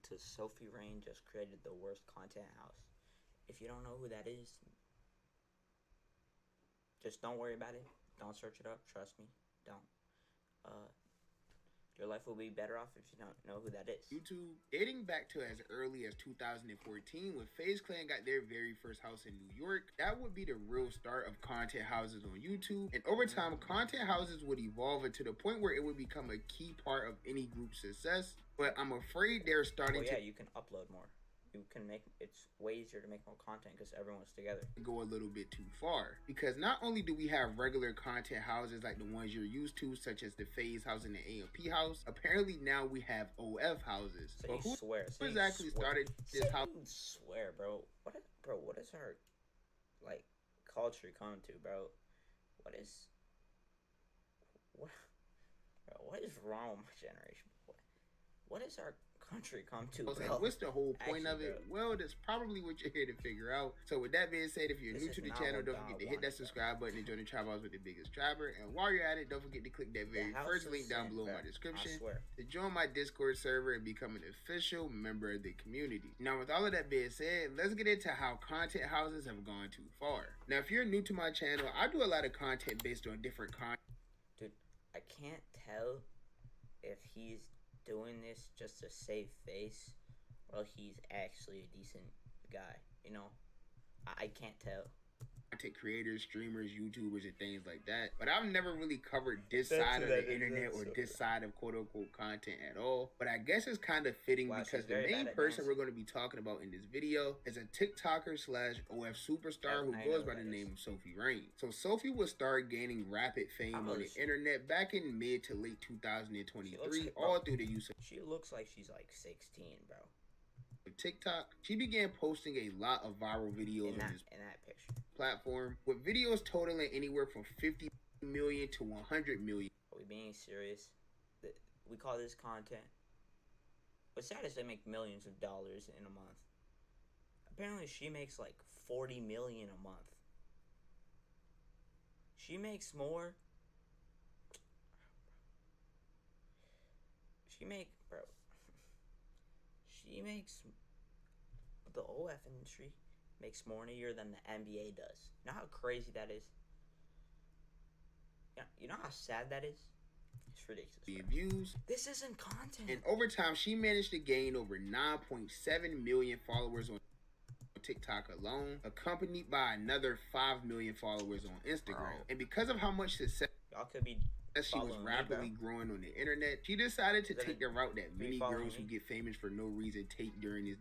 to Sophie Rain just created the worst content house. If you don't know who that is, just don't worry about it. Don't search it up. Trust me. Don't. Uh, your life will be better off if you don't know who that is. YouTube, dating back to as early as 2014 when FaZe Clan got their very first house in New York. That would be the real start of content houses on YouTube. And over time, content houses would evolve into the point where it would become a key part of any group's success. But I'm afraid they're starting to... you can upload more. You can make it's way easier to make more content because everyone's together. Go a little bit too far, because not only do we have regular content houses like the ones you're used to, such as the FaZe house and the AMP house, apparently now we have OF houses. So but who exactly started this house? Swear, bro. What is our like culture coming to, bro? What is wrong with my generation? What is our country come to, bro? What's the whole point of it? Bro. Well, that's probably what you're here to figure out. So with that being said, if you're new to the channel, don't forget to hit that subscribe button and join the Trap House with the biggest trapper. And while you're at it, don't forget to click that very first link down below in my description to join my Discord server and become an official member of the community. Now, with all of that being said, let's get into how content houses have gone too far. Now, if you're new to my channel, I do a lot of content based on different content. Dude, I can't tell if he's doing this just to save face, or he's actually a decent guy. You know, I can't tell. Content creators, streamers, YouTubers, and things like that. But I've never really covered this side of the internet or this side of quote-unquote content at all. But I guess it's kind of fitting because the main person we're going to be talking about in this video is a TikToker slash OF superstar who goes by the name of Sophie Rain. So Sophie would start gaining rapid fame on the internet back in mid to late 2023, all through the use of... She looks like she's like 16, bro. TikTok. She began posting a lot of viral videos in on this picture platform, with videos totaling anywhere from 50 million to 100 million. Are we being serious? We call this content. What's sad is they make millions of dollars in a month. Apparently she makes like 40 million a month. She makes more. She makes the OF industry makes more in a year than the NBA does. You know how crazy that is? Yeah, you know how sad that is? It's ridiculous. The views. This isn't content. And over time, she managed to gain over 9.7 million followers on TikTok alone, accompanied by another 5 million followers on Instagram. And because of how much success y'all could be she was rapidly growing on the internet, she decided to take the route that many girls who get famous for no reason take during this.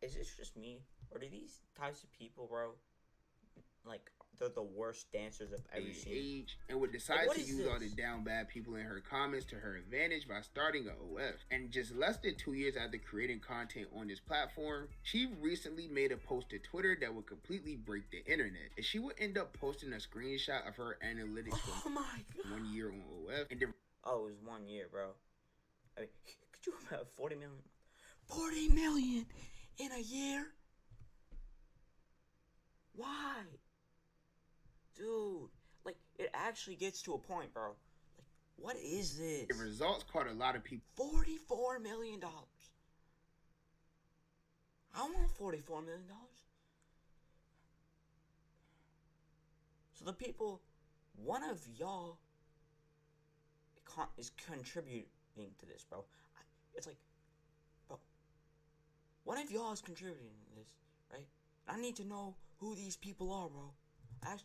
Is this just me, or do these types of people, bro, like, they're the worst dancers I've ever seen? And would decide to use all the down bad people in her comments to her advantage by starting a OF. And just less than 2 years after creating content on this platform, she recently made a post to Twitter that would completely break the internet. And she would end up posting a screenshot of her analytics from 1 year on OF. And oh, it was 1 year, bro. I mean, could you have 40 million? 40 million in a year? Why? Dude, like, it actually gets to a point, bro. Like, what is this? The results caught a lot of people. $44 million. I want $44 million. So the people, one of y'all is contributing to this, bro. It's like, bro, one of y'all is contributing to this, right? I need to know who these people are, bro. I'm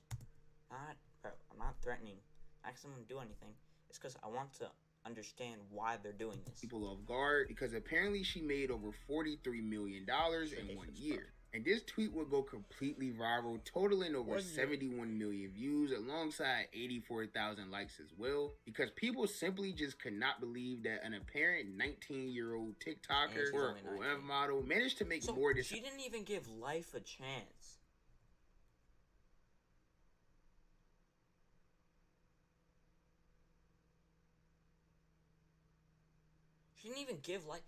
not threatening. Asking them to do anything. It's because I want to understand why they're doing this. People off guard because apparently she made over $43 million in 1 year. And this tweet would go completely viral, totaling over 71 million views alongside 84,000 likes as well, because people simply just could not believe that an apparent 19-year-old TikToker or OF model managed to make more than... She didn't even give life a chance. She didn't even give life...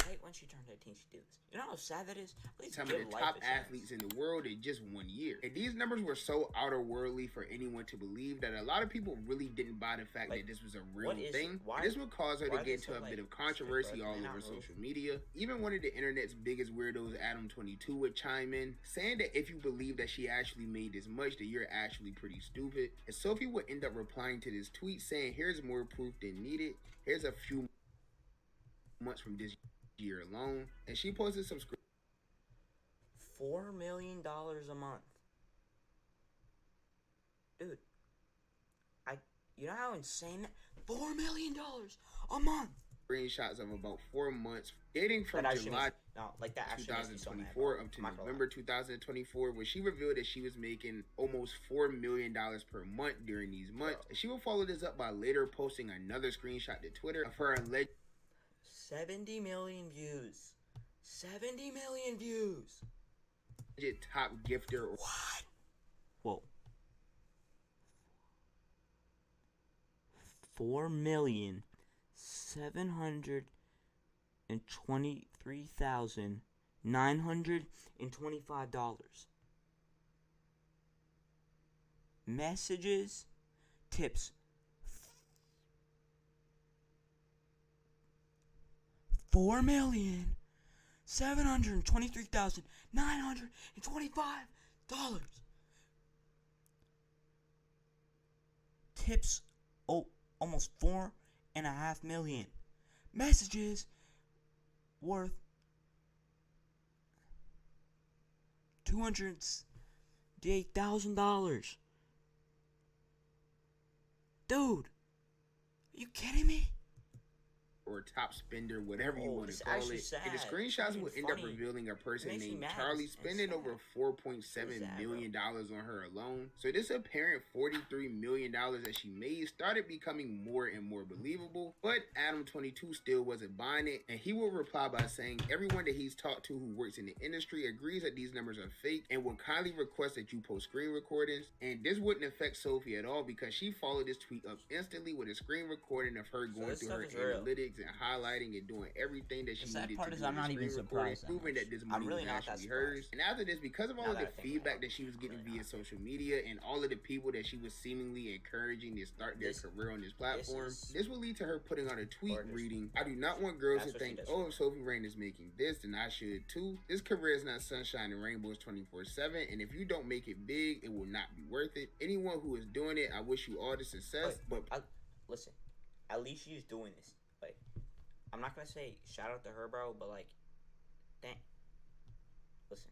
right when she turned 18, she did this. You know how sad that is? Some of the top athletes in the world in just 1 year. And these numbers were so outer-worldly for anyone to believe that a lot of people really didn't buy the fact that this was a real thing. This would cause her to get into a bit of controversy all over social media. Even one of the internet's biggest weirdos, Adam22, would chime in, saying that if you believe that she actually made this much, that you're actually pretty stupid. And Sophie would end up replying to this tweet saying, here's more proof than needed. Here's a few months from this year alone. And she posted some $4 million a month. Dude, you know how insane that $4 million a month. Screenshots of about 4 months dating from July 2024 up to November 2024, where she revealed that she was making almost $4 million per month during these months. And she will follow this up by later posting another screenshot to Twitter of her alleged 70 million views. 70 million views. Top gifter. What? Whoa. 4,723,925. Messages, tips. 4,723,925. Tips, almost 4.5 million. Messages worth $208,000. Dude, are you kidding me? Or top spender, whatever you want to call it. And the screenshots would end up revealing a person named Charlie spending over $4.7 million on her alone. So this apparent $43 million that she made started becoming more and more believable. But Adam22 still wasn't buying it, and he will reply by saying everyone that he's talked to who works in the industry agrees that these numbers are fake and will kindly request that you post screen recordings. And this wouldn't affect Sophie at all because she followed this tweet up instantly with a screen recording of her going through her analytics and highlighting and doing everything that she needed to do. I'm not even surprised. Proving that this money was actually hers. And after this, because of all of the feedback that she was getting via social media and all of the people that she was seemingly encouraging to start their career on this platform, this will lead to her putting out a tweet reading, I do not want girls to think, oh, if Sophie Rain is making this, then I should too. This career is not sunshine and rainbows 24/7, and if you don't make it big, it will not be worth it. Anyone who is doing it, I wish you all the success. Listen, at least she's doing this. Like, I'm not gonna say shout out to her, bro, but like, dang. Listen,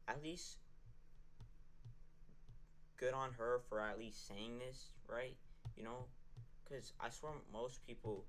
at least good on her for at least saying this, right? You know, because I swear most people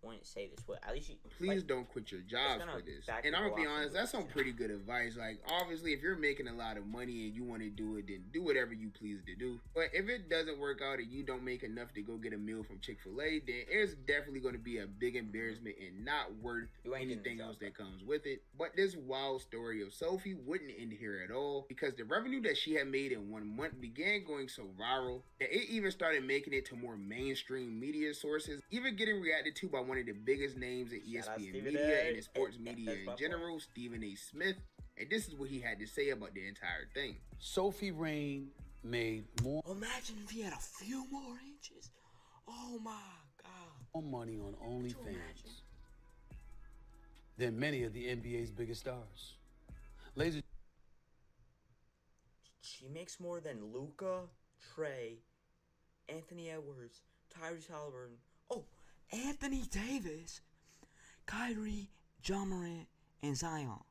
wouldn't say this, but at least please don't quit your jobs for this. And I'm gonna be honest, that's some pretty good advice. Like, obviously, if you're making a lot of money and you want to do it, then do whatever you please to do. But if it doesn't work out and you don't make enough to go get a meal from Chick-fil-A, then it's definitely going to be a big embarrassment and not worth anything else that comes with it. But this wild story of Sophie wouldn't end here at all, because the revenue that she had made in 1 month began going so viral that it even started making it to more mainstream media sources, even getting reacted to by one of the biggest names in ESPN media and in sports media in general, Stephen A. Smith. And this is what he had to say about the entire thing. Sophie Rain made more. Imagine if he had a few more inches. Oh my God. More money on OnlyFans than many of the NBA's biggest stars. Ladies, she makes more than Luka, Trey, Anthony Edwards, Tyrese Halliburton. Oh, Anthony Davis, Kyrie, Ja Morant, and Zion.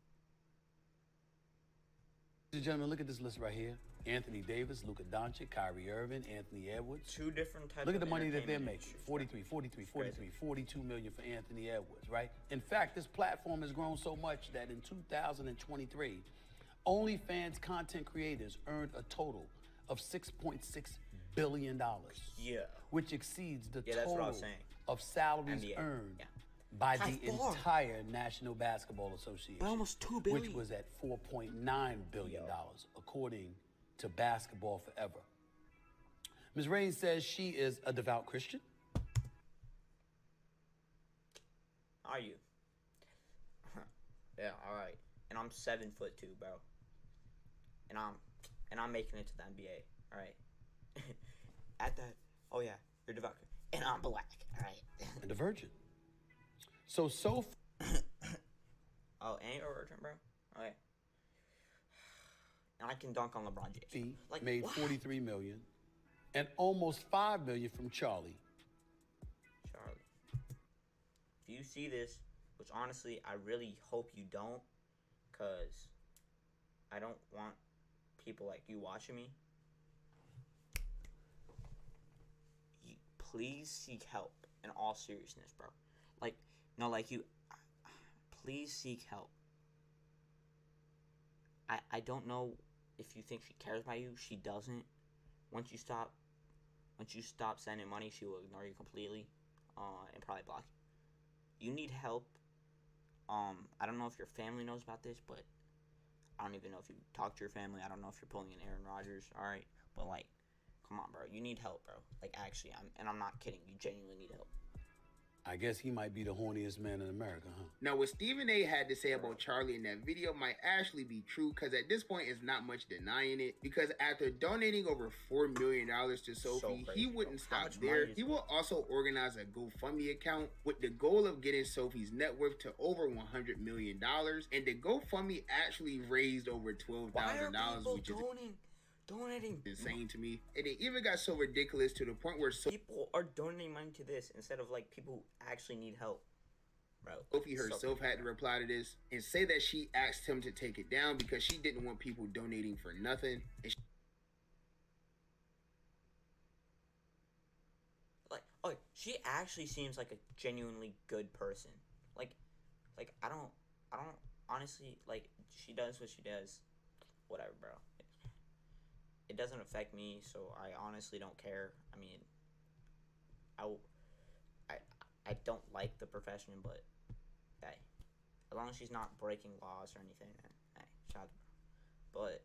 Ladies and gentlemen, look at this list right here. Anthony Davis, Luka Doncic, Kyrie Irving, Anthony Edwards. Two different types. Look at the money that they're making. 42 million for Anthony Edwards, right? In fact, this platform has grown so much that in 2023, OnlyFans content creators earned a total of $6.6 billion. Yeah. Which exceeds the that's what I was total saying. Of salaries earned by the entire National Basketball Association. By almost $2 billion. Which was at $4.9 billion, according to Basketball Forever. Ms. Rain says she is a devout Christian. Are you? Yeah, all right. And I'm 7'2", bro. And I'm making it to the NBA. All right. At that. Oh yeah, you're the virgin. And I'm black. All right. And a virgin. So. Oh, and you're a virgin, bro. Okay. And I can dunk on LeBron James. He made $43 million, and almost $5 million from Charlie. If you see this, which honestly I really hope you don't, cause I don't want people like you watching me. Please seek help in all seriousness, bro. Like, no, like you. Please seek help. I don't know if you think she cares about you. She doesn't. Once you stop sending money, she will ignore you completely, and probably block you. You need help. I don't know if your family knows about this, but I don't even know if you talk to your family. I don't know if you're pulling an Aaron Rodgers. All right, but like, come on, bro. You need help, bro. Like, actually, I'm not kidding. You genuinely need help. I guess he might be the horniest man in America, huh? Now, what Stephen A. had to say about Charlie in that video might actually be true, because at this point, it's not much denying it. Because after donating over $4 million to Sophie, he wouldn't stop there. He will also organize a GoFundMe account with the goal of getting Sophie's net worth to over $100 million. And the GoFundMe actually raised over $12,000, which is donating insane to me. And it even got so ridiculous to the point where people are donating money to this instead of like people who actually need help, bro. Sophie herself had to reply to this and say that she asked him to take it down because she didn't want people donating for nothing. And she actually seems like a genuinely good person. Like I don't honestly, like, she does what she does, whatever, bro. It doesn't affect me, so I honestly don't care. I mean, I don't like the profession, but hey, as long as she's not breaking laws or anything, then hey, shout out to her.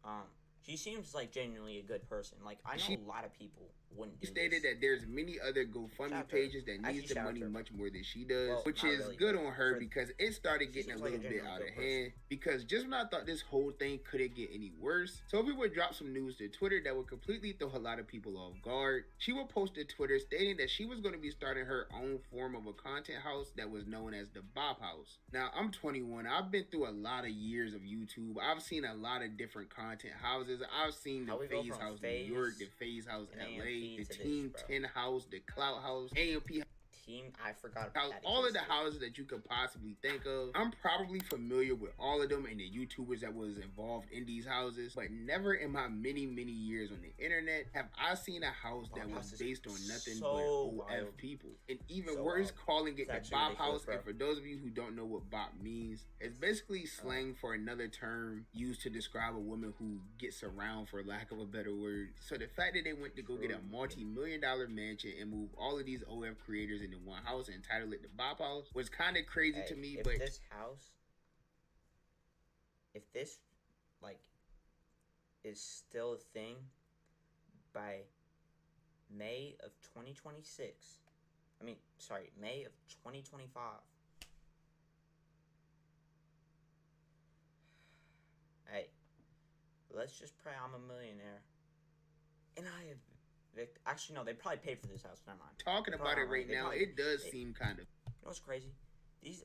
But she seems like genuinely a good person. Like, I know a lot of people wouldn't do this. She stated that there's many other GoFundMe pages that needs the money much more than she does, which is really good on her because it started getting a little bit out of hand. Because just when I thought this whole thing couldn't get any worse, Sophie would drop some news to Twitter that would completely throw a lot of people off guard. She would post to Twitter stating that she was going to be starting her own form of a content house that was known as the Bop House. Now, I'm 21. I've been through a lot of years of YouTube. I've seen a lot of different content houses. I've seen the FaZe House New York, the FaZe House LA, the Team 10 House, the Clout House, AMP Team, I forgot about that. All of the houses that you could possibly think of. I'm probably familiar with all of them and the YouTubers that was involved in these houses, but never in my many years on the internet have I seen a house that was based on nothing but OF people. And even worse, calling it the Bop House. And for those of you who don't know what Bop means, it's basically slang for another term used to describe a woman who gets around, for lack of a better word. So the fact that they went to go get a multi-million-dollar mansion and move all of these OF creators into one house and title it the Bop House was kind of crazy to me. But this house, if this like is still a thing by May of 2026, May of 2025, hey, let's just pray I'm a millionaire and I have. Actually, no, they probably paid for this house. Never mind. Talking about it right now, it does seem kind of. You know what's crazy?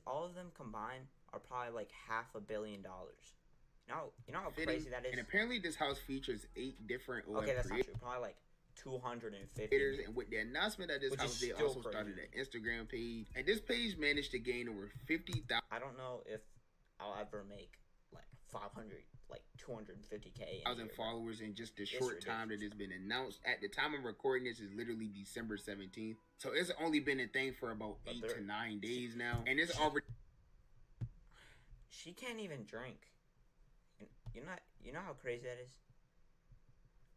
All of them combined are probably like $500 million. You know how crazy that is. And apparently, this house features 8 different. Okay, that's not true. Probably like 250. And with the announcement of this house, they also started an Instagram page, and this page managed to gain over 50,000. I don't know if I'll ever make like 500. Like 250K 1,000 followers in just the short time that it's been announced. At the time of recording this is literally December 17th, so it's only been a thing for about 8 to 9 days now, and it's already. She can't even drink. You know how crazy that is.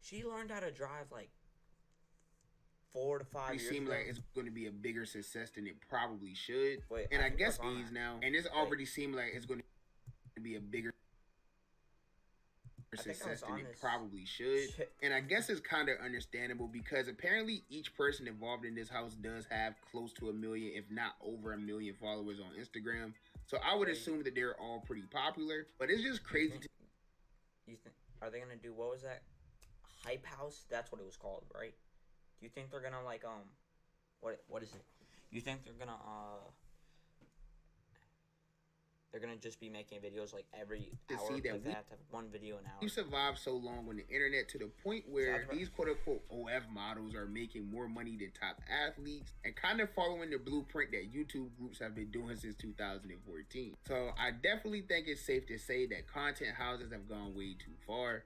She learned how to drive like 4 to 5 years ago. It seems like it's going to be a bigger success than it probably should. And I guess age now, and it's already seemed like it's going to be a bigger. success than it probably should. And I guess it's kind of understandable because apparently each person involved in this house does have close to 1 million, if not over 1 million followers on Instagram. So I would assume that they're all pretty popular, but it's just crazy. You think are they gonna do, what was that? Hype House? That's what it was called, right? Do you think they're gonna like what is it? You think they're gonna just be making videos like every hour? See that like they have to have one video an hour. You survived so long on the internet to the point where these quote-unquote OF models are making more money than top athletes and kind of following the blueprint that YouTube groups have been doing since 2014. So I definitely think it's safe to say that content houses have gone way too far.